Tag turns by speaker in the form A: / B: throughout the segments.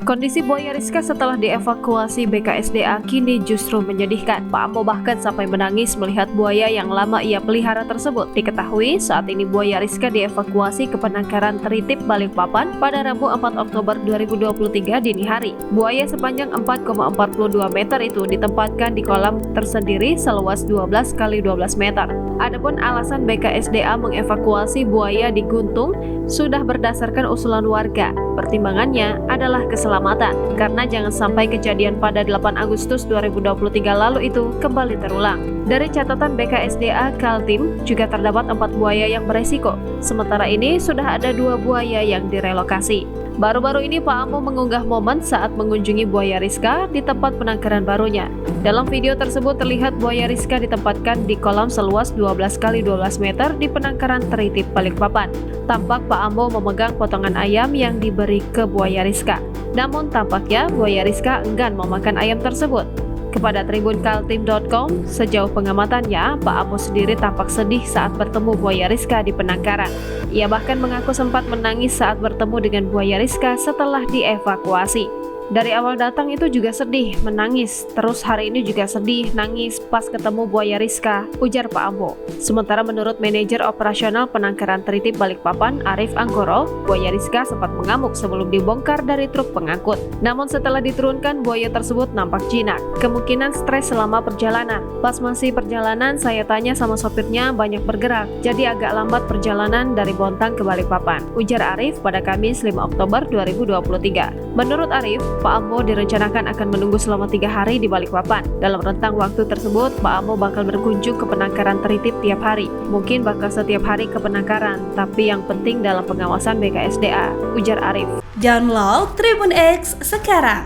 A: Kondisi buaya Rizka setelah dievakuasi BKSDA kini justru menyedihkan. Pak Ambo bahkan sampai menangis melihat buaya yang lama ia pelihara tersebut. Diketahui saat ini buaya Rizka dievakuasi ke penangkaran Teritip Balikpapan pada Rabu 4 Oktober 2023 dini hari. Buaya sepanjang 4,42 meter itu ditempatkan di kolam tersendiri seluas 12 x 12 meter. Adapun alasan BKSDA mengevakuasi buaya di Guntung sudah berdasarkan usulan warga. Pertimbangannya adalah keselamatan, karena jangan sampai kejadian pada 8 Agustus 2023 lalu itu kembali terulang. Dari catatan BKSDA Kaltim, juga terdapat 4 buaya yang beresiko. Sementara ini sudah ada 2 buaya yang direlokasi. Baru-baru ini Pak Ambo mengunggah momen saat mengunjungi buaya Rizka di tempat penangkaran barunya. Dalam video tersebut terlihat buaya Rizka ditempatkan di kolam seluas 12 x 12 meter di penangkaran Teritip Balikpapan. Tampak Pak Ambo memegang potongan ayam yang diberi ke buaya Rizka. Namun tampaknya buaya Rizka enggan memakan ayam tersebut. Kepada tribunkaltim.com, sejauh pengamatannya, Pak Ambo sendiri tampak sedih saat bertemu buaya Rizka di penangkaran. Ia bahkan mengaku sempat menangis saat bertemu dengan buaya Rizka setelah dievakuasi. Dari awal datang itu juga sedih, menangis, terus hari ini juga sedih, nangis pas ketemu buaya Rizka, ujar Pak Ambo. Sementara menurut manajer operasional penangkaran Teritip Balikpapan, Arif Anggoro, buaya Rizka sempat mengamuk sebelum dibongkar dari truk pengangkut. Namun setelah diturunkan, buaya tersebut nampak jinak. Kemungkinan stres selama perjalanan. Pas masih perjalanan, saya tanya sama sopirnya banyak bergerak, jadi agak lambat perjalanan dari Bontang ke Balikpapan, ujar Arif pada Kamis 5 Oktober 2023. Menurut Arif, Pak Ambo direncanakan akan menunggu selama 3 hari di Balikpapan. Dalam rentang waktu tersebut, Pak Ambo bakal berkunjung ke penangkaran Teritip tiap hari. Mungkin bakal setiap hari ke penangkaran, tapi yang penting dalam pengawasan BKSDA, ujar Arif.
B: Download Tribun X sekarang,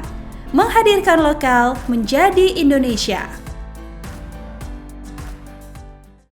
B: menghadirkan lokal menjadi Indonesia.